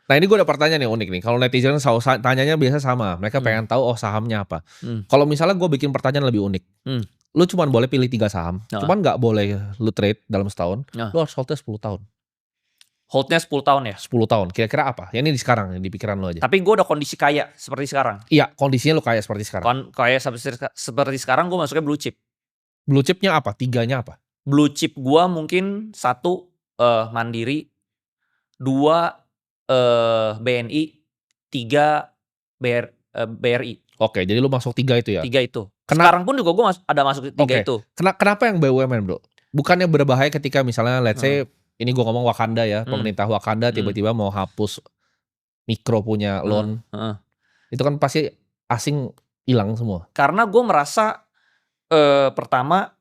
Nah ini gue ada pertanyaan yang unik nih. Kalau netizen tanyanya biasa sama. Mereka pengen tahu sahamnya apa. Kalau misalnya gue bikin pertanyaan lebih unik. Lu cuman boleh pilih 3 saham. Cuman gak boleh lu trade dalam setahun. Lu harus holdnya 10 tahun. Holdnya 10 tahun ya? 10 tahun. Kira-kira apa? Ya ini di sekarang, di pikiran lu aja. Tapi gue udah kondisi kaya seperti sekarang. Iya, kondisinya lu kaya seperti sekarang. Kaya seperti sekarang gue masuknya blue chip. Blue chipnya apa? 3-nya apa? Blue chip gue mungkin 1 Mandiri, 2 BNI, 3 BRI. Oke, jadi lu masuk 3 itu ya? 3 itu. Sekarang pun juga gue ada masuk 3 itu. Kenapa yang BUMN bro? Bukannya berbahaya ketika misalnya let's say, ini gue ngomong Wakanda ya, pemerintah Wakanda tiba-tiba mau hapus mikro punya loan. Itu kan pasti asing hilang semua. Karena gue merasa pertama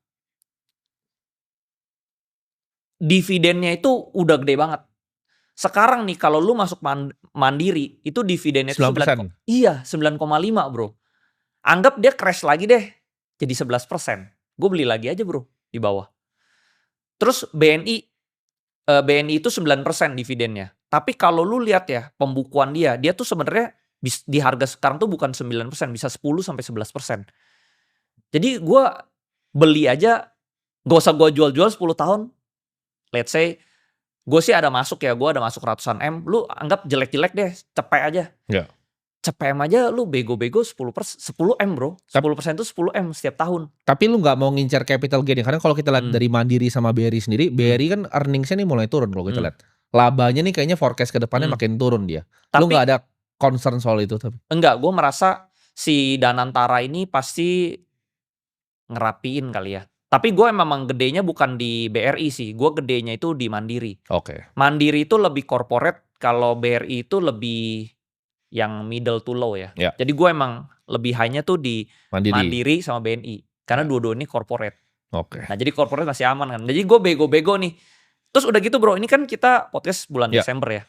dividennya itu udah gede banget. Sekarang nih kalau lu masuk Mandiri itu dividennya 9%. Iya, 9,5 bro. Anggap dia crash lagi deh jadi 11%. Gue beli lagi aja bro di bawah. Terus BNI itu 9% dividennya. Tapi kalau lu lihat ya pembukuan dia tuh sebenarnya di harga sekarang tuh bukan 9%, bisa 10-11%. Jadi gue beli aja, gak usah gue jual-jual 10 tahun. Let's say gue sih ada masuk ya, gue ada masuk ratusan M. Lu anggap jelek-jelek deh, cepet aja. Ya. Cepet M aja lu bego-bego 10 M bro. 10% itu 10 M setiap tahun. Tapi lu gak mau ngincar capital gain. Karena kalau kita lihat dari Mandiri sama BRI sendiri, BRI kan earningsnya nih mulai turun kalau kita lihat. Labanya nih kayaknya forecast ke depannya makin turun dia. Lu gak ada concern soal itu? Enggak, gue merasa si Danantara ini pasti ngerapiin kali ya. Tapi gue memang gedenya bukan di BRI sih. Gue gedenya itu di Mandiri. Oke. Mandiri itu lebih corporate. Kalau BRI itu lebih yang middle to low ya. Jadi gue emang lebih high-nya tuh di Mandiri sama BNI. Karena dua-dua ini corporate. Oke. Nah jadi corporate masih aman kan. Jadi gue bego-bego nih. Terus udah gitu bro, ini kan kita podcast bulan Desember ya.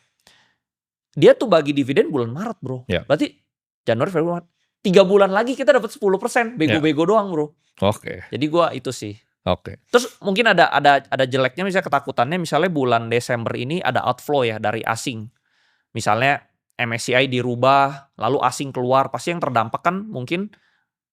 Dia tuh bagi dividen bulan Maret bro. Berarti Januari, Februari, Maret. 3 bulan lagi kita dapat 10%. Bego-bego doang bro. Oke. Jadi gue itu sih. Oke. Terus mungkin ada jeleknya, misalnya ketakutannya misalnya bulan Desember ini ada outflow ya dari asing. Misalnya MSCI dirubah, lalu asing keluar, pasti yang terdampak kan mungkin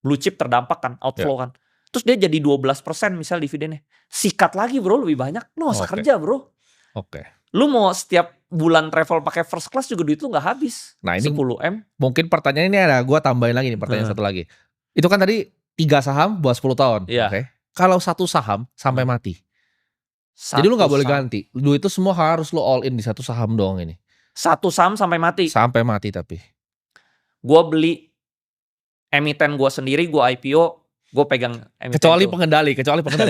blue chip terdampak kan, outflow kan. Terus dia jadi 12% misal dividennya. Sikat lagi bro, lebih banyak. Lu gak usah kerja bro. Oke. Lu mau setiap bulan travel pakai first class juga duit lu gak habis. Nah ini 10 M. Mungkin pertanyaan ini ada, gue tambahin lagi nih pertanyaan satu lagi. Itu kan tadi 3 saham buat 10 tahun. Oke. Kalau 1 saham sampai mati. Jadi lu gak boleh ganti. Duit itu semua harus lu all in di 1 saham doang ini. 1 saham sampai mati? Sampai mati tapi. Gue beli emiten gue sendiri, gue IPO, gue pegang emiten. Kecuali pengendali.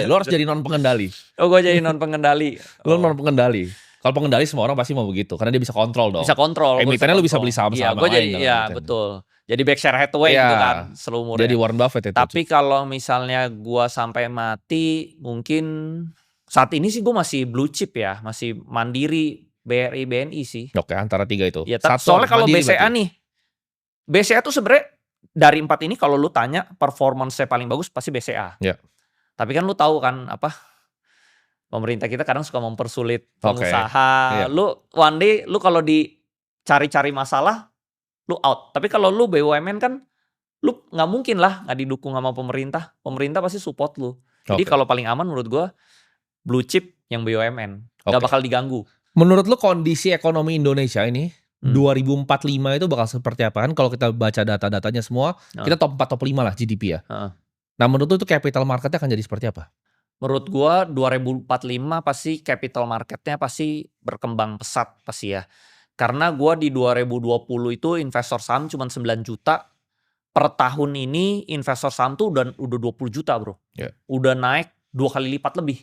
Lu harus jadi non pengendali. Oh gue jadi non pengendali. Lu non pengendali. Kalau pengendali semua orang pasti mau begitu. Karena dia bisa kontrol dong. Bisa kontrol. Emitennya lu bisa beli saham-saham lain. Iya betul. Jadi Berkshire Hathaway gitu kan seluruhnya. Jadi Warren Buffett itu. Tapi kalau misalnya gue sampai mati, mungkin saat ini sih gue masih blue chip ya. Masih Mandiri, BRI, BNI sih. Oke, antara 3 itu. Ya, soalnya kalau BCA berarti. Nih, BCA tuh sebenarnya dari 4 ini kalau lu tanya performance-nya paling bagus pasti BCA. Tapi kan lu tahu kan apa, pemerintah kita kadang suka mempersulit pengusaha. Lu one day lu kalau dicari-cari masalah, lu out. Tapi kalau lu BUMN kan, lu nggak mungkin lah nggak didukung sama pemerintah. Pemerintah pasti support lu. Jadi kalau paling aman menurut gue blue chip yang BUMN, nggak bakal diganggu. Menurut lu kondisi ekonomi Indonesia ini 2045 itu bakal seperti apa kan? Kalau kita baca data-datanya semua, kita top 4 top 5 lah GDP ya. Nah menurut lu itu capital marketnya akan jadi seperti apa? Menurut gua 2045 pasti capital marketnya pasti berkembang pesat pasti ya. Karena gua di 2020 itu investor saham cuma 9 juta. Per tahun ini investor saham tuh udah 20 juta bro. Udah naik 2 kali lipat lebih.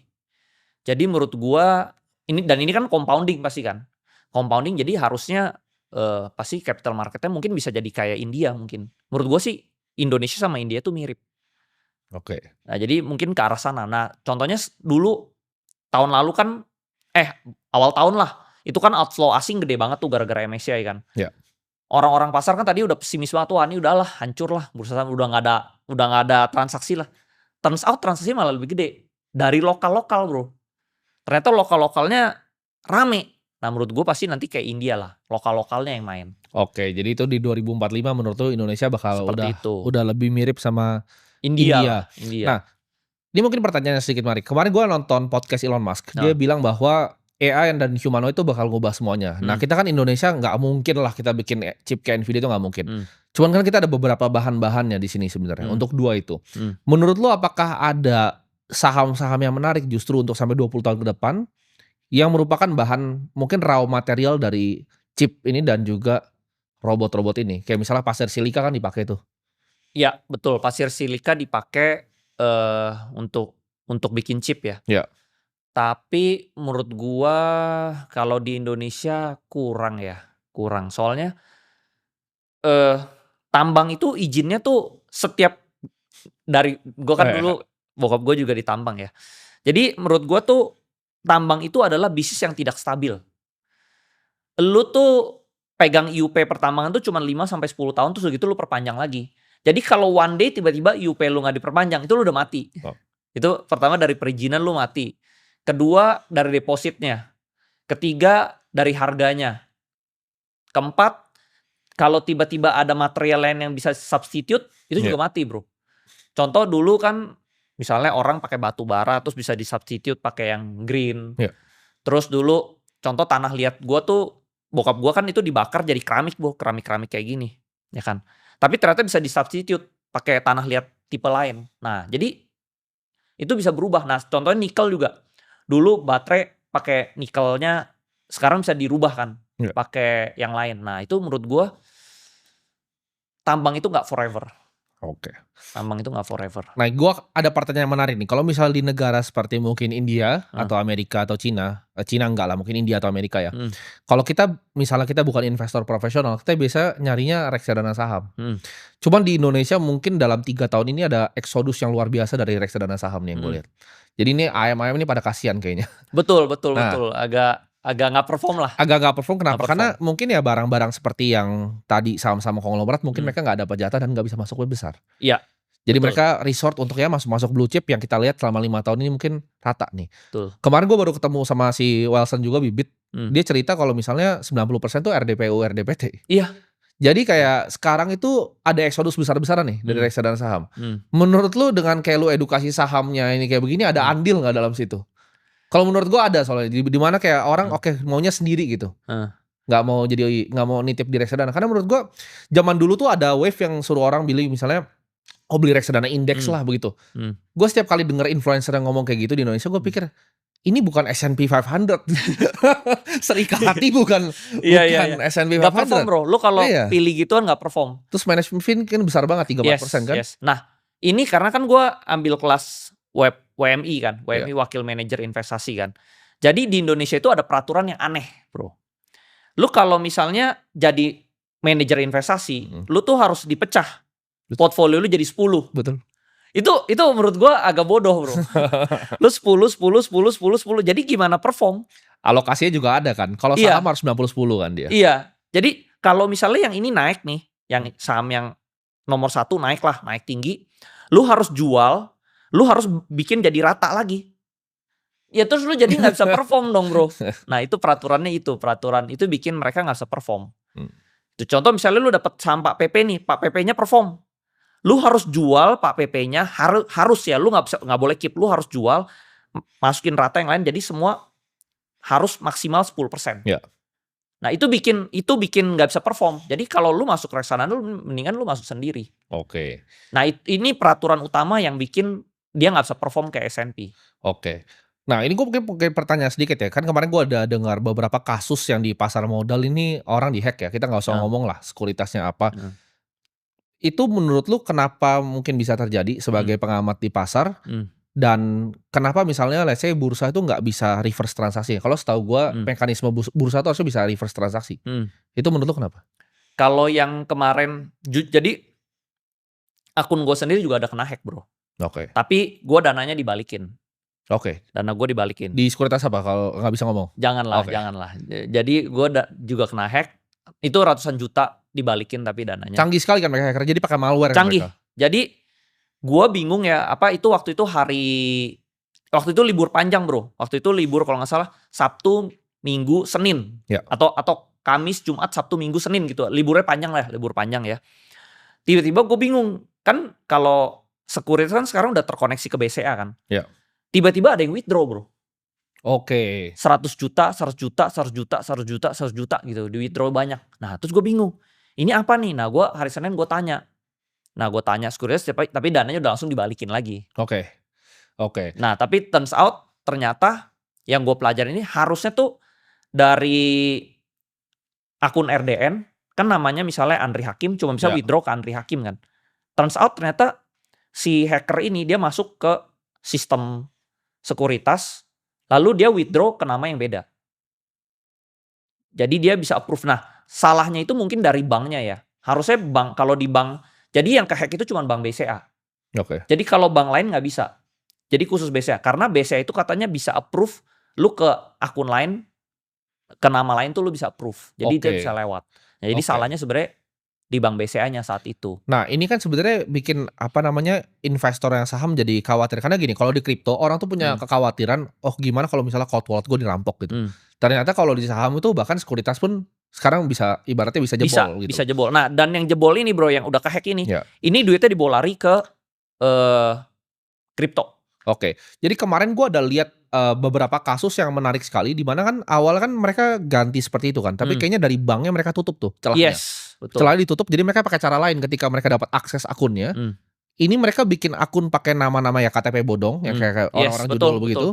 Jadi menurut gua ini kan compounding pasti kan. Compounding jadi harusnya pasti capital marketnya mungkin bisa jadi kayak India mungkin. Menurut gua sih Indonesia sama India tuh mirip. Oke. Nah jadi mungkin ke arah sana. Nah contohnya dulu tahun lalu kan awal tahun lah itu kan outflow asing gede banget tuh gara-gara MSCI kan. Orang-orang pasar kan tadi udah pesimis banget, wah ini udahlah hancur lah bursa saham, udah nggak ada transaksi lah. Turns out transaksi malah lebih gede dari lokal bro. Ternyata lokal-lokalnya rame. Nah menurut gue pasti nanti kayak India lah, lokal-lokalnya yang main. Oke, jadi itu di 2045 menurut lu Indonesia bakal udah lebih mirip sama India. Nah, ini mungkin pertanyaan sedikit Mari. Kemarin gue nonton podcast Elon Musk, dia bilang bahwa AI dan humanoid itu bakal ngubah semuanya. Nah kita kan Indonesia nggak mungkin lah kita bikin chip kayak Nvidia itu nggak mungkin. Cuman kan kita ada beberapa bahan-bahannya di sini sebenarnya untuk dua itu. Menurut lu apakah ada saham-saham yang menarik justru untuk sampai 20 tahun ke depan yang merupakan bahan mungkin raw material dari chip ini dan juga robot-robot ini? Kayak misalnya pasir silika kan dipakai tuh. Iya betul, pasir silika dipakai untuk bikin chip ya. Iya. Tapi menurut gua kalau di Indonesia kurang. Soalnya tambang itu izinnya tuh setiap dari gua kan dulu bokap gua juga di tambang ya. Jadi menurut gua tuh tambang itu adalah bisnis yang tidak stabil. Lu tuh pegang IUP pertambangan tuh cuma 5 sampai 10 tahun terus gitu lu perpanjang lagi. Jadi kalau one day tiba-tiba IUP lu nggak diperpanjang itu lu udah mati. Itu pertama dari perizinan lu mati. Kedua dari depositnya. Ketiga dari harganya. Keempat, kalau tiba-tiba ada material lain yang bisa substitute, itu juga mati bro. Contoh dulu kan misalnya orang pakai batu bara terus bisa disubstitute pakai yang green. Terus dulu contoh tanah liat gua tuh, bokap gua kan itu dibakar jadi keramik bro, keramik kayak gini. Ya kan. Tapi ternyata bisa disubstitute pakai tanah liat tipe lain. Nah jadi itu bisa berubah. Nah contohnya nikel juga. Dulu baterai pakai nikelnya, sekarang bisa dirubah kan, pakai yang lain. Nah itu menurut gue tambang itu nggak forever. Oke. Tambang itu nggak forever. Nah gue ada pertanyaan menarik nih. Kalau misalnya di negara seperti mungkin India atau Amerika atau Cina enggak lah, mungkin India atau Amerika ya. Kalau kita misalnya kita bukan investor profesional, kita biasa nyarinya reksadana saham. Cuman di Indonesia mungkin dalam 3 tahun ini ada eksodus yang luar biasa dari reksadana saham nih yang gue lihat. Jadi ini ayam-ayam ini pada kasihan kayaknya. Betul. Agak nggak perform lah. Agak nggak perform kenapa? Karena mungkin ya barang-barang seperti yang tadi saham-saham konglomerat mungkin mereka nggak dapat jatah dan nggak bisa masuk web besar. Iya. Jadi mereka resort untuk ya masuk blue chip yang kita lihat selama 5 tahun ini mungkin rata nih. Betul. Kemarin gue baru ketemu sama si Wilson juga Bibit. Dia cerita kalau misalnya 90% tuh RDPU, RDPT. Iya. Jadi kayak sekarang itu ada eksodus besar-besaran nih dari reksadana saham. Menurut lu dengan kayak lu edukasi sahamnya ini kayak begini ada andil nggak dalam situ? Kalau menurut gua ada soalnya di mana kayak orang oke maunya sendiri gitu. Nggak mau nitip di reksadana. Karena menurut gua zaman dulu tuh ada wave yang suruh orang beli misalnya beli reksadana indeks lah begitu. Gua setiap kali denger influencer yang ngomong kayak gitu di Indonesia gua pikir ini bukan S&P 500. Serikati bukan S&P 500. Gak perform bro. Lu kalau pilih gituan gak perform. Terus management fee kan besar banget 34% kan. Nah ini karena kan gue ambil kelas WMI kan. WMI Wakil Manajer Investasi kan. Jadi di Indonesia itu ada peraturan yang aneh bro. Lu kalau misalnya jadi manajer investasi, lu tuh harus dipecah. Portfolio lu jadi 10. Betul. Itu menurut gue agak bodoh bro. Lu 10. Jadi gimana perform? Alokasinya juga ada kan. Kalau saham harus 90-10 kan dia. Iya. Jadi kalau misalnya yang ini naik nih, yang saham yang nomor 1 naik tinggi. Lu harus jual, lu harus bikin jadi rata lagi. Ya terus lu jadi gak bisa perform dong bro. Nah itu peraturan itu bikin mereka gak bisa perform. Itu contoh misalnya lu dapet saham Pak PP nih, Pak PP-nya perform. Lu harus jual Pak PP-nya, harus ya, lu nggak boleh keep, lu harus jual, masukin rata yang lain, jadi semua harus maksimal 10%. Nah itu bikin nggak bisa perform. Jadi kalau lu masuk reksadana, lu mendingan lu masuk sendiri. Oke. Nah ini peraturan utama yang bikin dia nggak bisa perform kayak S&P. Oke. Nah ini gue mungkin pertanyaan sedikit ya. Kan kemarin gue ada dengar beberapa kasus yang di pasar modal ini orang dihack ya. Kita nggak usah ngomong lah sekuritasnya apa. Itu menurut lu kenapa mungkin bisa terjadi sebagai pengamat di pasar? Dan kenapa misalnya let's say bursa itu nggak bisa reverse transaksi? Kalau setahu gue mekanisme bursa itu harusnya bisa reverse transaksi. Itu menurut lu kenapa? Kalau yang kemarin, jadi akun gue sendiri juga ada kena hack bro. Oke. Tapi gue dananya dibalikin. Oke. Dana gue dibalikin. Di sekuritas apa kalau nggak bisa ngomong? Janganlah. Jadi gue juga kena hack. Itu ratusan juta dibalikin tapi dananya. Canggih sekali kan mereka hacker. Jadi pakai malware. Canggih. Mereka. Jadi gue bingung ya. Waktu itu libur panjang bro. Waktu itu libur kalau nggak salah Sabtu, Minggu, Senin. Ya. Atau Kamis, Jumat, Sabtu, Minggu, Senin gitu. Liburnya panjang lah, libur panjang ya. Tiba-tiba gue bingung. Kan kalau sekuritas kan sekarang udah terkoneksi ke BCA kan. Ya. Tiba-tiba ada yang withdraw bro. Oke. 100 juta, 100 juta, 100 juta, 100 juta, 100 juta gitu. Di withdraw banyak. Nah terus gue bingung. Ini apa nih? Nah gue hari Senin gue tanya. Sekuritas tapi dananya udah langsung dibalikin lagi. Oke. Nah tapi turns out ternyata yang gue pelajarin ini harusnya tuh dari akun RDN, kan namanya misalnya Andri Hakim, cuma bisa withdraw ke Andri Hakim kan. Turns out ternyata si hacker ini dia masuk ke sistem sekuritas, lalu dia withdraw ke nama yang beda. Jadi dia bisa approve. Nah salahnya itu mungkin dari banknya ya. Harusnya bank, kalau di bank, jadi yang kehack itu cuma bank BCA. Oke. Jadi kalau bank lain nggak bisa. Jadi khusus BCA. Karena BCA itu katanya bisa approve lu ke akun lain, ke nama lain tuh lu bisa approve. Jadi dia bisa lewat. Nah, jadi salahnya sebenarnya di bank BCA-nya saat itu. Nah ini kan sebenarnya bikin investor yang saham jadi khawatir. Karena gini, kalau di kripto orang tuh punya kekhawatiran, oh gimana kalau misalnya cold wallet gue dirampok gitu. Ternyata kalau di saham itu bahkan sekuritas pun sekarang bisa ibaratnya bisa jebol gitu. Bisa jebol. Nah dan yang jebol ini bro, yang udah kehack ini, ini duitnya dibawa lari ke kripto. Oke, jadi kemarin gue ada lihat beberapa kasus yang menarik sekali, di mana kan awalnya kan mereka ganti seperti itu kan, tapi kayaknya dari banknya mereka tutup tuh celahnya. Yes, betul. Celahnya ditutup, jadi mereka pakai cara lain ketika mereka dapat akses akunnya. Ini mereka bikin akun pakai nama-nama ya KTP bodong, yang kayak orang-orang judul begitu.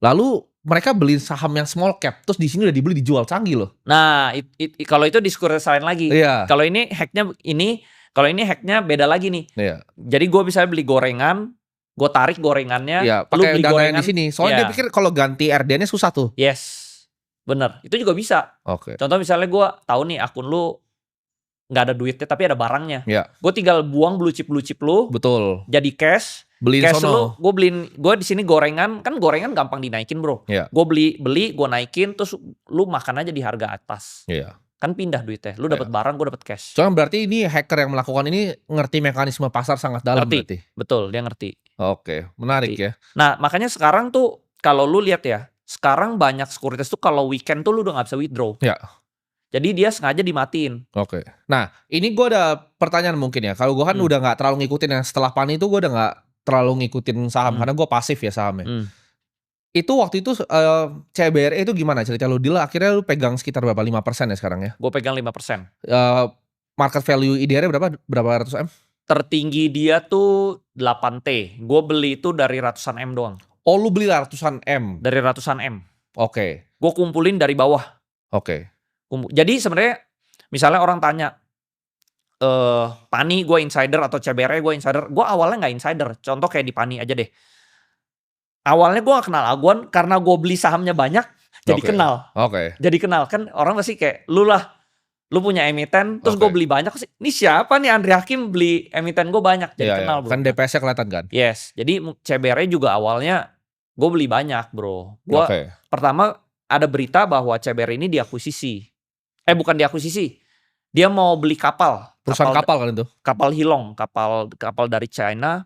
Lalu mereka beli saham yang small cap, terus di sini udah dibeli dijual, canggih loh. Nah, kalau itu diskursus lain lagi. Kalau ini hacknya beda lagi nih. Jadi gue bisa beli gorengan, gue tarik gorengannya, lu beli gorengan di sini. Soalnya dia pikir kalau ganti RDN-nya susah tuh. Yes, bener. Itu juga bisa. Contoh misalnya gue tahu nih akun lu nggak ada duitnya tapi ada barangnya. Gue tinggal buang blue chip lu. Betul. Jadi cash. Beliin cash sono. Gue di sini gorengan, kan gorengan gampang dinaikin bro. Gue beli, gue naikin, terus lu makan aja di harga atas. Kan pindah duitnya. Lu dapat barang, gue dapat cash. Soalnya berarti ini hacker yang melakukan ini ngerti mekanisme pasar sangat dalam berarti. Betul, dia ngerti. Oke, menarik ya. Nah makanya sekarang tuh kalau lu lihat ya, sekarang banyak sekuritas tuh kalau weekend tuh lu udah nggak bisa withdraw. Jadi dia sengaja dimatiin. Oke. Nah ini gue ada pertanyaan mungkin ya. Kalau gue kan udah nggak terlalu ngikutin yang setelah PANI itu gue udah nggak terlalu ngikutin saham karena gue pasif ya sahamnya. Itu waktu itu CBRE itu gimana cerita lu? Deal akhirnya lu pegang sekitar berapa? 5% ya sekarang ya? Gue pegang 5%. Market value IDR berapa ratus M? Tertinggi dia tuh 8T. Gue beli itu dari ratusan M doang. Oh lu beli ratusan M? Dari ratusan M. Oke. Gue kumpulin dari bawah. Oke. Jadi sebenarnya misalnya orang tanya, PANI gue insider atau CBRE gue insider. Gue awalnya nggak insider. Contoh kayak di PANI aja deh. Awalnya gue gak kenal Aguan karena gue beli sahamnya banyak, jadi kenal. Jadi kenal kan orang pasti kayak lu punya emiten, terus gue beli banyak sih. Ini siapa nih Andri Hakim beli emiten gue banyak, jadi kenal bro. Kan DPS-nya kelihatan kan? Yes, jadi CBRE juga awalnya gue beli banyak bro. Gue pertama ada berita bahwa CBRE ini diakuisisi. Bukan diakuisisi, dia mau beli kapal. Perusahaan kapal kan itu? Kapal Hilong, kapal dari China.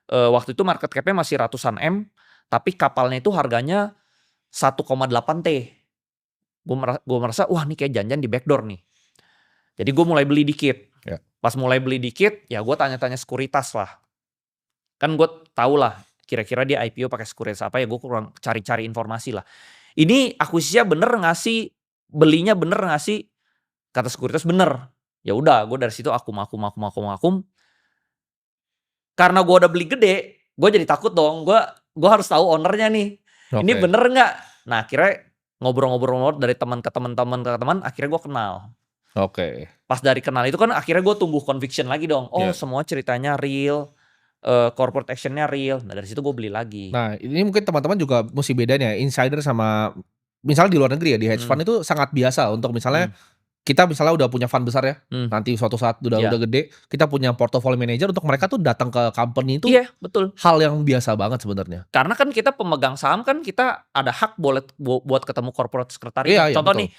Waktu itu market cap-nya masih ratusan M. Tapi kapalnya itu harganya 1,8 T. Gue merasa, wah ini kayak janjian di backdoor nih. Jadi gue mulai beli dikit. Pas mulai beli dikit, ya gue tanya-tanya sekuritas lah. Kan gue tahu lah, kira-kira dia IPO pakai sekuritas apa ya, gue kurang cari-cari informasi lah. Ini akuisisinya bener nggak sih? Belinya bener nggak sih? Kata sekuritas bener. Ya udah, gue dari situ akum. Karena gue udah beli gede, gue jadi takut dong. Gue harus tahu ownernya nih. Ini bener nggak? Nah akhirnya ngobrol-ngobrol dari teman ke teman, akhirnya gue kenal. Pas dari kenal itu kan akhirnya gue tumbuh conviction lagi dong. Oh semua ceritanya real, corporate actionnya real. Nah dari situ gue beli lagi. Nah ini mungkin teman-teman juga mesti bedanya insider sama misalnya di luar negeri ya, di hedge fund itu sangat biasa untuk misalnya kita misalnya udah punya fund besar ya, nanti suatu saat udah gede, kita punya portfolio manager, untuk mereka tuh datang ke company itu betul. Hal yang biasa banget sebenarnya. Karena kan kita pemegang saham kan kita ada hak buat ketemu corporate secretary. Contoh nih,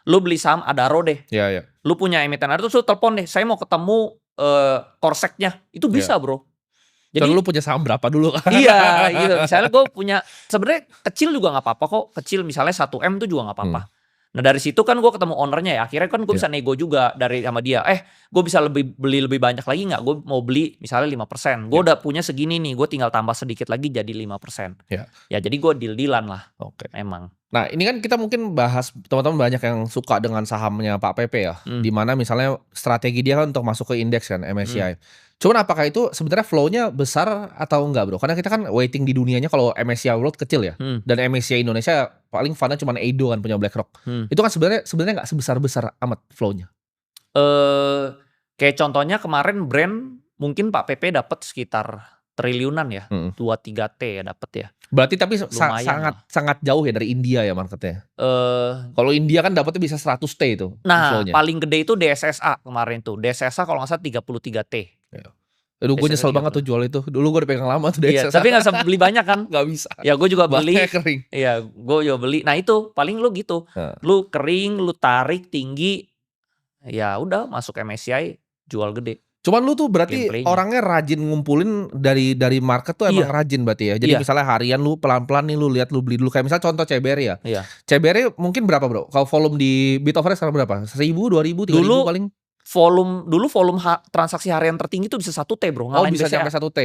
lu beli saham Adaro deh, lu punya emiten Adaro, terus lu telepon deh, saya mau ketemu korseknya, itu bisa bro. Jadi lu punya saham berapa dulu? iya gitu. Misalnya gue punya sebenarnya kecil juga nggak apa-apa kok. Kecil misalnya 1 M tuh juga nggak apa-apa. Nah dari situ kan gue ketemu ownernya ya. Akhirnya kan gue bisa nego juga dari sama dia. Gue bisa beli lebih banyak lagi nggak? Gue mau beli misalnya 5%. Gue udah punya segini nih. Gue tinggal tambah sedikit lagi jadi 5%. Ya jadi gue deal-dealan lah. Emang. Nah ini kan kita mungkin bahas, teman-teman banyak yang suka dengan sahamnya Pak Pepe ya. Dimana misalnya strategi dia kan untuk masuk ke indeks kan, MSCI. Cuman apakah itu sebenarnya flow-nya besar atau enggak bro? Karena kita kan weighting di dunianya kalau MSCI World kecil ya. Dan MSCI Indonesia paling fund-nya cuma Edo kan punya BlackRock. Itu kan sebenarnya nggak sebesar-besar amat flow-nya. Kayak contohnya kemarin brand mungkin Pak Pepe dapat sekitar triliunan ya. 2-3 T ya dapat ya. Berarti tapi sangat jauh ya dari India ya marketnya. Kalau India kan dapatnya bisa 100 T itu. Nah paling gede itu DSSA kemarin tuh. DSSA kalau nggak salah 33 T. Aduh gue nyesel banget tuh jual itu. Dulu gue udah pegang lama tuh DSSA. Iya, tapi gak bisa beli banyak kan. Gak bisa. Ya gue juga beli. Kering. Iya gue juga beli. Nah itu paling lu gitu. Lu kering, lu tarik tinggi. Ya udah masuk MSCI jual gede. Cuman lu tuh berarti orangnya rajin ngumpulin dari market tuh emang rajin berarti ya. Jadi misalnya harian lu pelan-pelan nih lu lihat lu beli dulu. Kayak misalnya contoh CBRI ya. CBRI mungkin berapa bro? Kalau volume di Bitoverse sekarang berapa? 1.000, 2.000, 3.000 paling? Volume transaksi harian tertinggi itu bisa 1 T bro. Bisa sampai 1 T.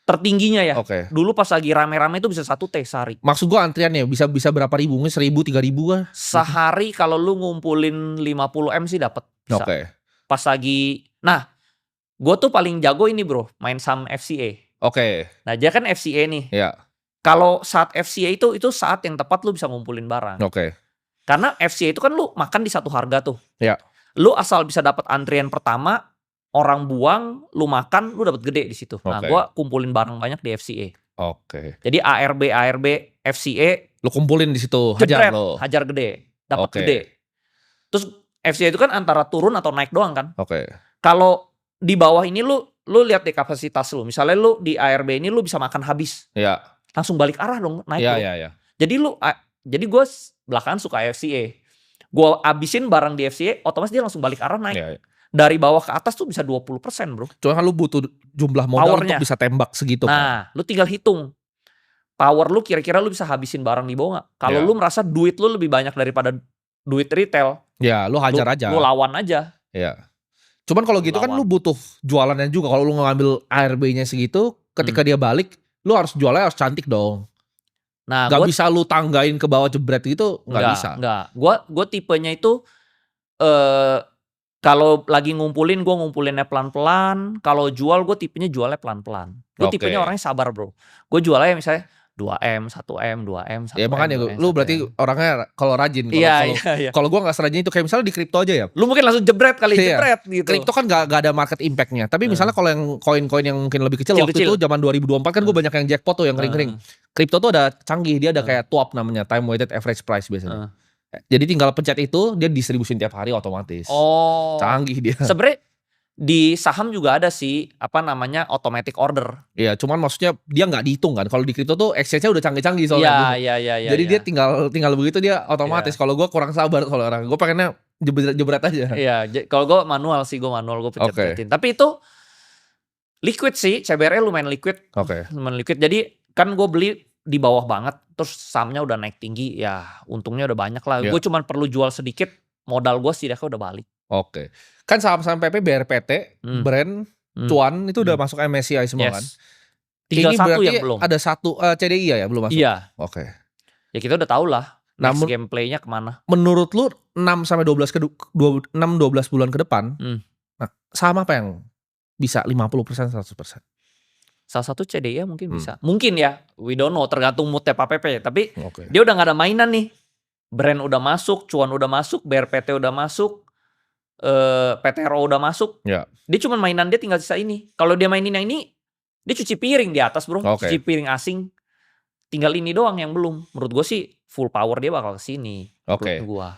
Tertingginya ya. Dulu pas lagi rame-rame itu bisa 1 T sehari. Maksud gua antriannya bisa berapa ribu? 1.000, 3.000 kah? Sehari kalau lu ngumpulin 50 M sih dapat. Bisa. Pas lagi, nah gue tuh paling jago ini bro, main saham FCA. Nah dia kan FCA nih. Kalau saat FCA itu saat yang tepat lu bisa ngumpulin barang. Karena FCA itu kan lu makan di satu harga tuh. Lu asal bisa dapat antrian pertama, orang buang, lu makan, lu dapat gede di situ. Nah gue kumpulin barang banyak di FCA. Jadi ARB, FCA. Lu kumpulin di situ, hajar gede, dapat gede. Terus FCA itu kan antara turun atau naik doang kan. Kalau di bawah ini lu lihat deh kapasitas lu. Misalnya lu di ARB ini lu bisa makan habis. Langsung balik arah dong naik. Jadi gue belakangan suka FCA. Gue abisin barang di FCA, otomatis dia langsung balik arah naik. Dari bawah ke atas tuh bisa 20% bro. Cuma kan lu butuh jumlah modal untuk bisa tembak segitu. Nah lu tinggal hitung. Power lu kira-kira lu bisa habisin barang di bawah gak? Kalau lu merasa duit lu lebih banyak daripada duit retail. Lu hajar aja. Lu lawan aja. Cuman kalau gitu kan lu butuh jualannya juga. Kalau lu ngambil ARB-nya segitu, ketika dia balik, lu harus jualnya harus cantik dong. Nah, gak bisa lu tanggain ke bawah jebret gitu, gak bisa. Enggak. Gue tipenya itu kalau lagi ngumpulin, gue ngumpulinnya pelan-pelan. Kalau jual, gue tipenya jualnya pelan-pelan. Gue tipenya orangnya sabar bro. Gue jualnya misalnya 2M, 1M, 2M, 1M. Ya makanya lu berarti orangnya kalau rajin. Kalau gue gak serajin itu kayak misalnya di kripto aja ya. Lu mungkin langsung jebret jebret gitu. Kripto kan gak ada market impact-nya. Tapi misalnya kalau yang koin-koin yang mungkin lebih kecil waktu itu zaman 2024 kan gue banyak yang jackpot tuh yang kering-kering. Kripto tuh ada canggih, dia ada kayak TWAP namanya, time weighted average price biasanya. Jadi tinggal pencet itu dia distribusin tiap hari otomatis. Canggih dia. Sebenarnya di saham juga ada sih automatic order. Iya, cuman maksudnya dia nggak dihitung kan. Kalau di kripto tuh exchange-nya udah canggih-canggih soalnya. Iya. Jadi dia tinggal begitu dia otomatis. Kalau gue kurang sabar kalau orang. Gue pengennya jebret aja. Iya, kalau gue manual gue pencet-pencetin. Tapi itu liquid sih, CBRE lumayan liquid. Lumayan liquid. Jadi kan gue beli di bawah banget, terus sahamnya udah naik tinggi, ya untungnya udah banyak lah. Gue cuman perlu jual sedikit, modal gue setidaknya udah balik. Kan saham-saham PP, BRPT, Brand, Cuan itu udah masuk MSCI semua kan? Tinggal ini satu yang belum. Ada satu CDI ya belum masuk? Iya. Ya kita udah tahu lah next gameplaynya kemana. Menurut lu 6-12 bulan ke depan, nah, saham apa yang bisa 50%, 100%? Salah satu CDI mungkin bisa. Mungkin ya, we don't know, tergantung moodnya Pak Pepe. Tapi dia udah gak ada mainan nih. Brand udah masuk, Cuan udah masuk, BRPT udah masuk, PTRO udah masuk. Dia cuma mainan dia tinggal sisa ini. Kalau dia mainin yang ini, dia cuci piring di atas bro. Cuci piring asing. Tinggal ini doang yang belum. Menurut gue sih full power dia bakal kesini. Menurut gue.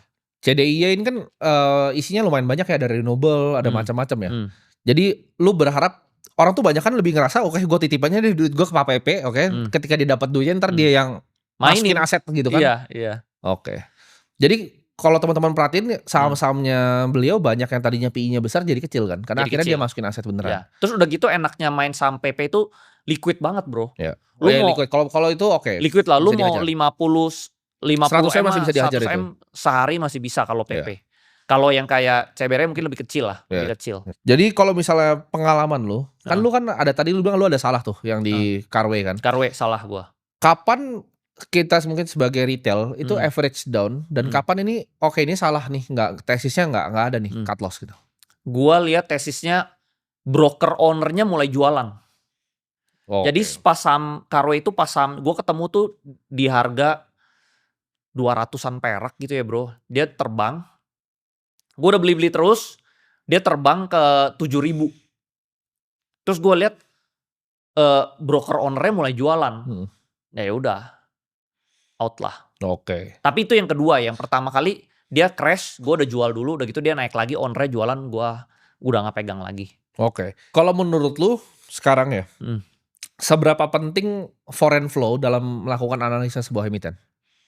CDI ini kan isinya lumayan banyak ya. Ada renewable, ada macam-macam ya. Jadi lu berharap orang tuh banyak kan lebih ngerasa gue titipannya duit gue ke Pak Pepe, ketika dia dapat duitnya ntar dia yang masukin aset gitu kan. Iya. Jadi kalau teman-teman perhatiin saham-sahamnya beliau banyak yang tadinya PI-nya besar jadi kecil kan. Karena Jadi akhirnya kecil. dia masukin aset beneran. Ya. Terus udah gitu enaknya main saham PP itu liquid banget, bro. Ya. Lu mau liquid. Kalau itu oke. liquid lah, lu Bisa mau dihajar. 50 100M M masih bisa dihajar 100 M sehari masih bisa kalau PP. Kalau yang kayak CBR mungkin lebih kecil lah, lebih kecil. Jadi kalau misalnya pengalaman lu, kan lu kan ada tadi lu bilang lu ada salah tuh yang di Carway kan. Carway salah gua. Kapan kita mungkin sebagai retail itu average down dan kapan ini oke ini salah nih, tesisnya nggak ada nih cut loss gitu. Gua lihat tesisnya broker ownernya mulai jualan. Jadi pas saham Carway itu pas saham gua ketemu tuh di harga 200-an perak gitu ya, bro. Dia terbang. Gue udah beli terus, dia terbang ke 7.000. Terus gue lihat broker ownernya mulai jualan. Ya udah, out lah. Tapi itu yang kedua, yang pertama kali dia crash, gue udah jual dulu, udah gitu dia naik lagi, ownernya jualan, gue udah nggak pegang lagi. Kalau menurut lu sekarang ya, seberapa penting foreign flow dalam melakukan analisa sebuah emiten?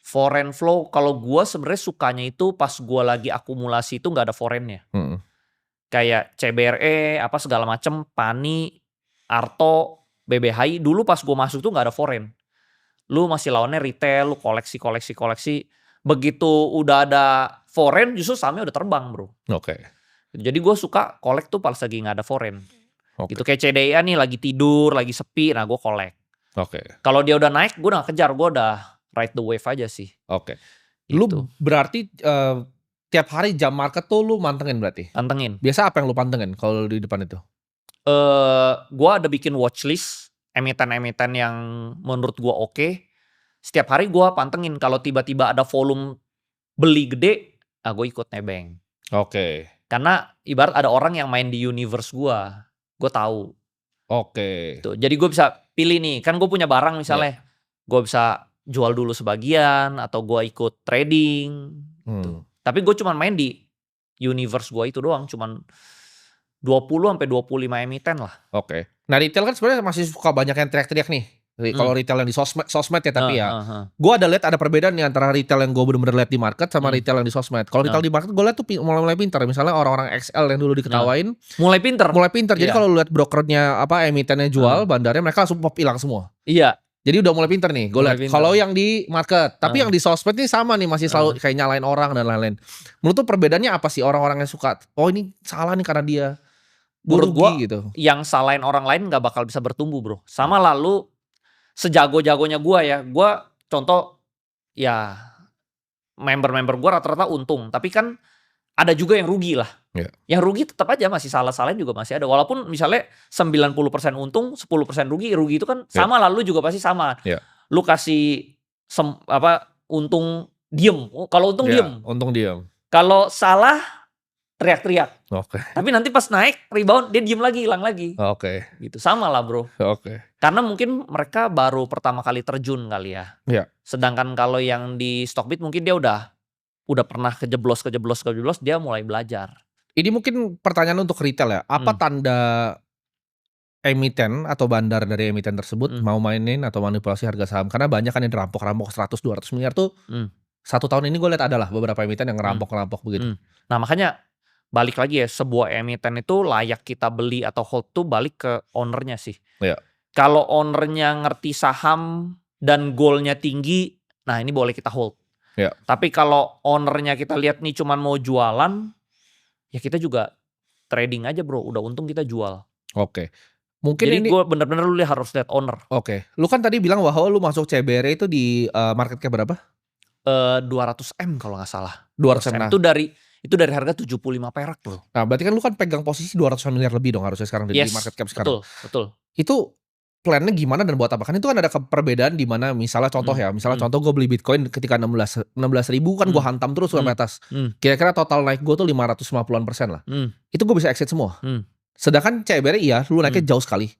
Foreign flow kalau gue sebenarnya sukanya itu pas gue lagi akumulasi itu nggak ada foreignnya. Kayak CBRE apa segala macem, PANI, Arto, BBHI dulu pas gue masuk tuh nggak ada foreign. Lu masih lawannya retail, lu koleksi. Begitu udah ada foreign justru sahamnya udah terbang, bro. Jadi gue suka collect tuh pas lagi nggak ada foreign. Gitu kayak CDIA nih lagi tidur, lagi sepi, nah gue collect. Kalau dia udah naik, gue udah gak kejar, gue udah ride the wave aja sih. Lu berarti tiap hari jam market tuh lu mantengin berarti? Pantengin. Biasa apa yang lu pantengin kalau di depan itu? Gua ada bikin watchlist emiten-emiten yang menurut gua oke. Setiap hari gua pantengin kalau tiba-tiba ada volume beli gede, gue ikut nebeng. Karena ibarat ada orang yang main di universe gua tahu. Tuh, jadi gue bisa pilih nih, kan gue punya barang misalnya, gue bisa jual dulu sebagian atau gue ikut trading. Gitu. Tapi gue cuman main di universe gue itu doang, cuman 20-25 emiten lah. Nah retail kan sebenarnya masih suka banyak yang teriak-teriak nih. Kalau retail yang di sosmed ya tapi gue ada lihat ada perbedaan nih antara retail yang gue bener-bener lihat di market sama retail yang di sosmed. Kalau retail di market gue lihat tuh mulai pintar. Misalnya orang-orang XL yang dulu diketawain mulai pintar. Jadi kalau lu lihat brokernya apa emitennya jual, bandarnya mereka langsung pop hilang semua. Jadi udah mulai pintar nih, gue lihat. Kalau yang di market, tapi yang di sosmed nih sama nih, masih selalu kayak nyalain orang dan lain-lain. Menurut tuh perbedaannya apa sih orang-orang yang suka? Oh ini salah nih karena dia. Menurut gue gitu. Yang salahin orang lain nggak bakal bisa bertumbuh, bro. Sama lalu sejago-jagonya gue ya, gue contoh ya member-member gue rata-rata untung, tapi kan ada juga yang rugi lah. Yang rugi tetap aja masih salah-salahin juga masih ada. Walaupun misalnya 90% untung, 10% rugi itu kan sama lalu juga pasti sama. Lu kasih untung diem. Kalau untung diem. Kalau salah teriak-teriak. Tapi nanti pas naik rebound dia diem lagi, hilang lagi. Gitu sama lah, bro. Karena mungkin mereka baru pertama kali terjun kali ya. Sedangkan kalau yang di Stockbit mungkin dia udah pernah kejeblos, dia mulai belajar. Ini mungkin pertanyaan untuk retail ya. Apa tanda emiten atau bandar dari emiten tersebut mau mainin atau manipulasi harga saham? Karena banyak kan yang dirampok 100-200 miliar tuh. 1 tahun ini gue lihat adalah beberapa emiten yang ngerampok begitu. Nah makanya balik lagi ya, sebuah emiten itu layak kita beli atau hold tuh balik ke ownernya sih. Kalau ownernya ngerti saham dan goalnya tinggi, nah ini boleh kita hold. Tapi kalau ownernya kita lihat nih cuman mau jualan, ya kita juga trading aja, bro. Udah untung kita jual. Mungkin jadi ini gue bener-bener lu harus lihat owner. Lu kan tadi bilang bahwa lu masuk CBR itu di market cap berapa? 200M kalau nggak salah. 200M. Itu dari harga 75 perak, bro. Nah berarti kan lu kan pegang posisi 200 miliar lebih dong harusnya sekarang di market cap sekarang. Betul. Itu plannya gimana dan buat apa? Kan itu kan ada perbedaan di mana misalnya contoh contoh gue beli Bitcoin ketika 16.000 kan gue hantam terus sampai atas. Kira-kira total naik gue tuh 550% lah. Itu gue bisa exit semua. Sedangkan CBR lu naiknya jauh sekali.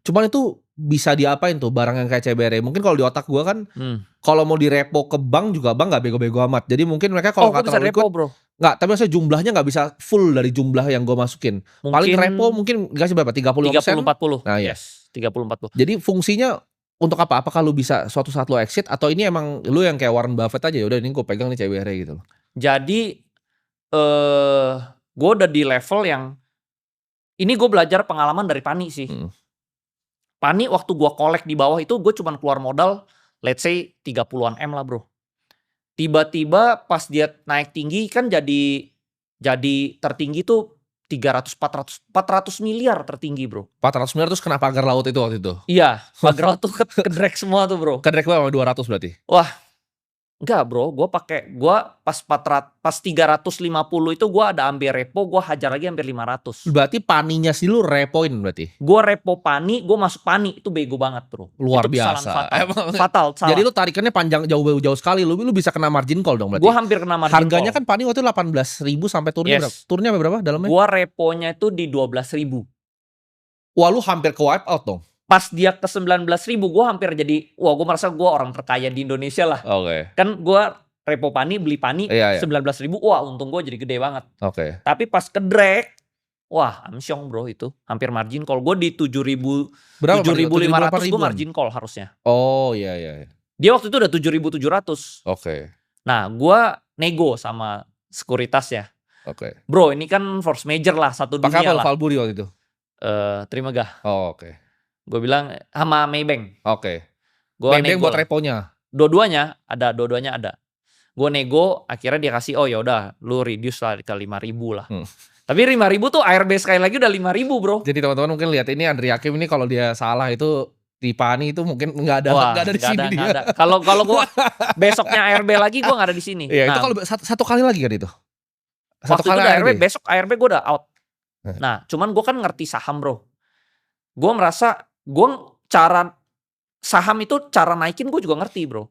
Cuman itu bisa diapain tuh barang yang kayak CBR? Mungkin kalau di otak gue kan kalau mau direpo ke bank juga bank nggak bego-bego amat. Jadi mungkin mereka kalau nggak terlalu repo, bro. Nggak, tapi maksudnya jumlahnya nggak bisa full dari jumlah yang gue masukin. Paling repo mungkin dikasih berapa? 30%? 30-40. Nah, yes, 30-40. Jadi fungsinya untuk apa? Apakah lu bisa suatu saat lu exit atau ini emang lu yang kayak Warren Buffett aja ya udah ini gue pegang nih CBR gitu loh. Jadi gue udah di level yang ini gue belajar pengalaman dari Pani sih. Pani waktu gue collect di bawah itu gue cuman keluar modal let's say 30-an M lah bro. Tiba-tiba pas dia naik tinggi kan jadi tertinggi tuh 400 miliar tertinggi bro. 400 miliar terus kena pagar laut itu waktu itu? Iya, pagar laut tuh kedrek semua tuh bro. Kedrek sama 200 berarti? Wah, enggak bro, gue pas 350 itu gue ada ambil repo, gue hajar lagi hampir 500. Berarti Paninya sih lu repoin berarti? Gue repo Pani, gue masuk Pani, itu bego banget bro. Luar itu biasa. Fatal, salah. Jadi lu tarikannya panjang jauh sekali, lu bisa kena margin call dong berarti? Gue hampir kena margin Harganya call. kan Pani waktu itu 18.000 sampai turunnya berapa? Turunnya berapa dalamnya? Gue reponya itu di 12.000. Wah lu hampir ke wipe out dong? Pas dia ke 19.000 gue hampir jadi, wah gue merasa gue orang terkaya di Indonesia lah. Oke. Kan gue repo Pani, beli Pani, 19.000, wah untung gue jadi gede banget. Oke. Tapi pas ke drag, wah amsyong bro itu, hampir margin call. Gue di 7.500 gue margin call harusnya. Oh iya. Dia waktu itu udah 7.700. Oke. Nah gue nego sama sekuritas ya. Oke. Bro ini kan force major lah, satu dunia lah. Pakai apa lah. Valburi waktu itu? Trimegah. Oh oke. Gue bilang sama Maybank. Oke. Maybank buat reponya? Dua-duanya ada. Gue nego, akhirnya dia kasih, oh yaudah lu reduce lah ke 5.000 lah. Tapi 5.000 tuh ARB sekali lagi udah 5.000 bro. Jadi teman-teman mungkin lihat ini Andri Hakim ini kalau dia salah itu di Pani itu mungkin nggak ada di sini dia. Kalau gue besoknya ARB lagi gue nggak ada di sini. Iya itu kalau satu kali lagi kan itu. Waktu itu ARB, besok ARB gue udah out. Nah cuman gue kan ngerti saham bro. Gue merasa cara saham itu cara naikin gue juga ngerti bro.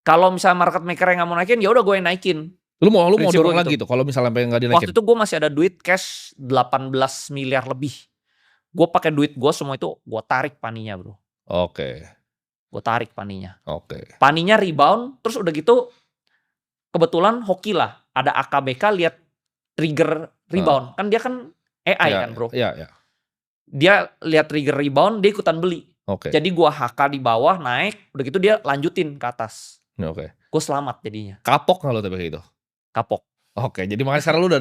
Kalau misalnya market maker yang nggak mau naikin, ya udah gue yang naikin. Lu mau dorong lagi tuh kalau misalnya sampai nggak dinaikin. Waktu itu gue masih ada duit cash 18 miliar lebih. Gue pakai duit gue semua itu gue tarik Paninya bro. Oke. Gue tarik Paninya. Oke. Paninya rebound, terus udah gitu kebetulan hoki lah. Ada AKBK lihat trigger rebound. Kan dia kan AI kan bro. Iya. Dia lihat trigger rebound, dia ikutan beli. Oke. Jadi gue HK di bawah naik, udah gitu dia lanjutin ke atas. Oke. Gue selamat jadinya. Kapok nggak lo tapi kayak gitu? Kapok. Oke, jadi makanya sekarang lu udah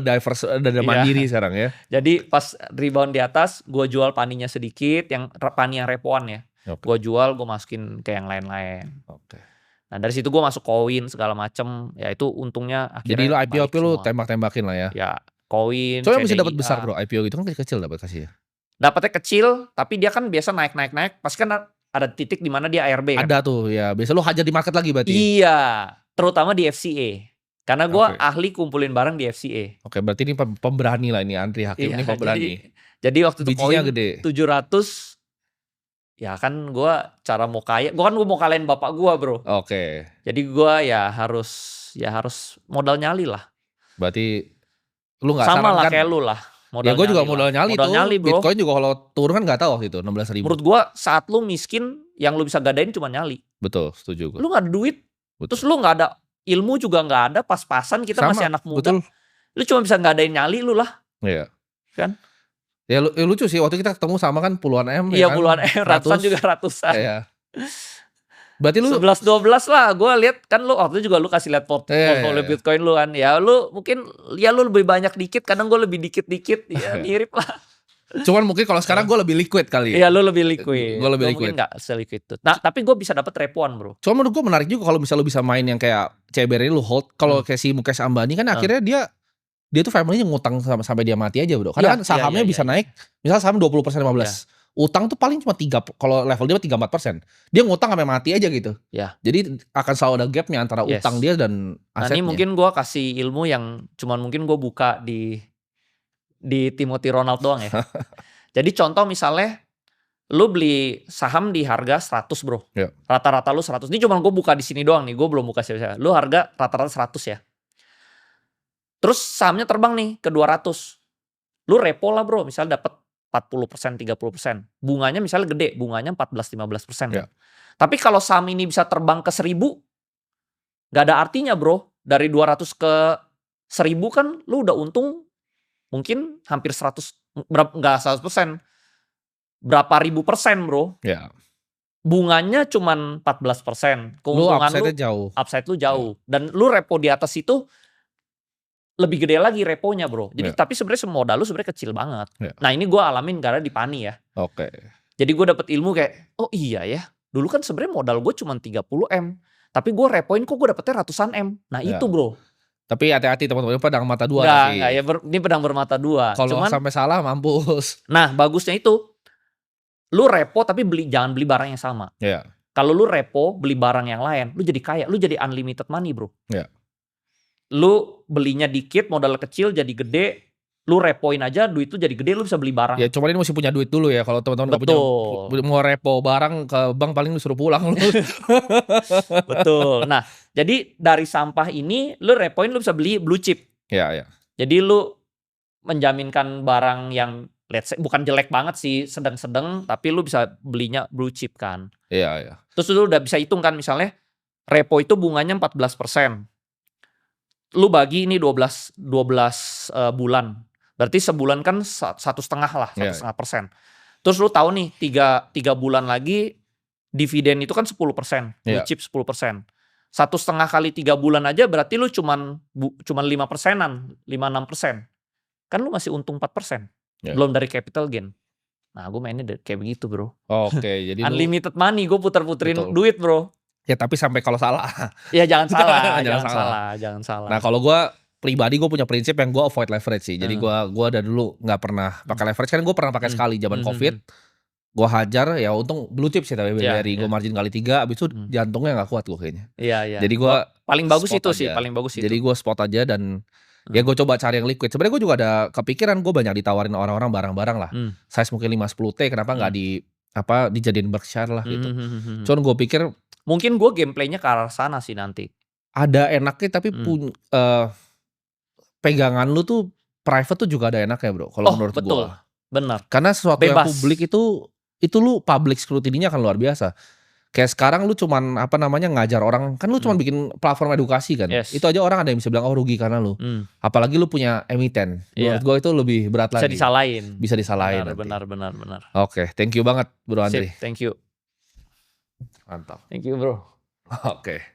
mandiri sekarang ya. Jadi pas rebound di atas, gue jual Paninya sedikit, Pani yang repoan ya. Gue jual, gue masukin ke yang lain-lain. Oke. Nah dari situ gue masuk koin segala macem, ya itu untungnya akhirnya. Jadi lu IPO lu tembak-tembakin lah ya? Ya koin. Soalnya bisa dapat besar bro, IPO gitu kan kecil dapat kasih ya? Dapatnya kecil, tapi dia kan biasa naik. Pasti kan ada titik di mana dia ARB kan? Ada tuh ya, biasa lu hajar di market lagi berarti? Iya, terutama di FCA. Karena gue ahli kumpulin barang di FCA. Oke, berarti ini pemberani lah ini Andri Hakim ini pemberani. Jadi waktu itu bijinya koin gede. 700, ya kan gue cara mau kaya, gue mau kalahin bapak gue bro. Oke. Jadi gue ya harus modal nyali lah. Berarti lu nggak sama lah kayak lu lah. Ya gue juga modal nyali tuh. Bro. Bitcoin juga kalau turun kan nggak tahu waktu itu 16.000. Menurut gue saat lu miskin, yang lu bisa gadain cuma nyali. Betul, setuju gue. Lu nggak ada duit, terus lu nggak ada ilmu juga nggak ada, pas-pasan kita masih anak muda. Betul. Lu cuma bisa ngadain nyali lu lah. Iya. Kan? Ya lucu sih waktu kita ketemu sama kan puluhan M. Iya kan? Puluhan M, ratusan juga ratusan. Iya. Berarti lu 11-12 lah, gue lihat kan lu waktu itu juga lu kasih lihat portfolio Bitcoin lu kan. Ya lu mungkin ya lu lebih banyak dikit, kadang gue lebih dikit-dikit, ya mirip lah. Cuman mungkin kalau sekarang gue lebih liquid kali. Iya lu lebih liquid. Gue lebih liquid. Mungkin gak se-liquid itu. Nah tapi gue bisa dapet repoan bro. Cuma menurut gue menarik juga kalau misalnya lu bisa main yang kayak CBR ini lu hold. Kalau kayak si Mukesh Ambani kan akhirnya dia tuh family-nya ngutang sampai dia mati aja bro. Karena kan sahamnya bisa naik. Misal saham 20% 15%. Utang tuh paling cuma 3, kalau level dia 3-4%. Dia ngutang sampai mati aja gitu. Ya. Jadi akan selalu ada gapnya antara utang dia dan asetnya. Nah ini mungkin gue kasih ilmu yang cuman mungkin gue buka di Timothy Ronald doang ya. Jadi contoh misalnya lu beli saham di harga 100 bro. Rata-rata lu 100. Ini cuma gue buka di sini doang nih. Gue belum buka siapa-siapa. Lu harga rata-rata 100 ya. Terus sahamnya terbang nih ke 200. Lu repo lah bro. Misalnya dapat 40%, 30%. Bunganya misalnya gede. Bunganya 14-15%. Kan? Tapi kalau saham ini bisa terbang ke 1000. Gak ada artinya bro. Dari 200 ke 1000 kan lu udah untung mungkin hampir 100. Enggak 100%. Berapa ribu persen bro. Ya. bunganya cuman 14%. Lu Keuntungan upside-nya jauh. Upside lu jauh. Dan lu repo di atas itu lebih gede lagi reponya, bro. Jadi tapi sebenarnya modal lu sebenarnya kecil banget. Nah, ini gue alamin karena di Pani ya. Oke. Jadi gue dapet ilmu kayak, oh iya ya. Dulu kan sebenarnya modal gue cuma 30M. Tapi gue repoin kok gue dapetnya ratusan M. Nah itu bro. Tapi hati-hati teman-teman, pedang mata dua. Enggak ya, ini pedang bermata dua. Kalau sampai salah mampus. Nah bagusnya itu, lu repo tapi jangan beli barang yang sama. Iya. Kalau lu repo beli barang yang lain, lu jadi kaya, lu jadi unlimited money bro. Iya. Lu belinya dikit, modal kecil jadi gede, lu repoin aja duit itu jadi gede, lu bisa beli barang. Ya cuman ini mesti punya duit dulu ya. Kalau teman-teman nggak punya, mau repo barang ke bank paling lu suruh pulang lu. Betul. Nah jadi dari sampah ini lu repoin lu bisa beli blue chip. Iya. Jadi lu menjaminkan barang yang let's say bukan jelek banget sih, sedang-sedang, tapi lu bisa belinya blue chip kan. Iya. Terus lu udah bisa hitung kan, misalnya repo itu bunganya 14%. Lu bagi ini 12 bulan. Berarti sebulan kan 1,5 lah, 1,5%. Terus lu tahu nih 3 bulan lagi dividen itu kan 10%, blue chip 10%. 1,5 kali 3 bulan aja berarti lu cuman 5%-an, 5-6%. Kan lu masih untung 4%. Belum dari capital gain. Nah, gue mainnya kayak begitu, bro. Oke, jadi unlimited money, gue puter-puterin duit, bro. Ya tapi sampai kalau salah. Ya jangan salah. Jangan salah. Nah, kalau gue pribadi gue punya prinsip yang gue avoid leverage sih. Jadi gue dari dulu nggak pernah pakai leverage. Kan gue pernah pakai sekali zaman COVID. Gue hajar ya untung blue chip sih tapi BBRI gue margin kali 3, abis itu jantungnya nggak kuat gue kayaknya. Iya. Jadi gue paling bagus itu sih, paling bagus itu. Jadi gue spot aja dan ya gue coba cari yang liquid. Sebenarnya gue juga ada kepikiran, gue banyak ditawarin orang-orang barang-barang lah. Size mungkin 5-10T, kenapa nggak dijadiin Berkshire lah gitu. Cuman gue pikir mungkin gue gameplaynya ke arah sana sih nanti. Ada enaknya tapi pegangan lu tuh private tuh juga ada enaknya bro. Kalau menurut gue. Benar. Karena sesuatu yang publik itu lu public scrutiny-nya kan luar biasa. Kayak sekarang lu cuman ngajar orang, kan lu cuman bikin platform edukasi kan. Itu aja orang ada yang bisa bilang oh rugi karena lu. Apalagi lu punya emiten. Menurut gue itu lebih berat lagi. Bisa disalahin. Benar. Oke, thank you banget Bro Andri. Thank you. Mantap. Thank you bro. Oke.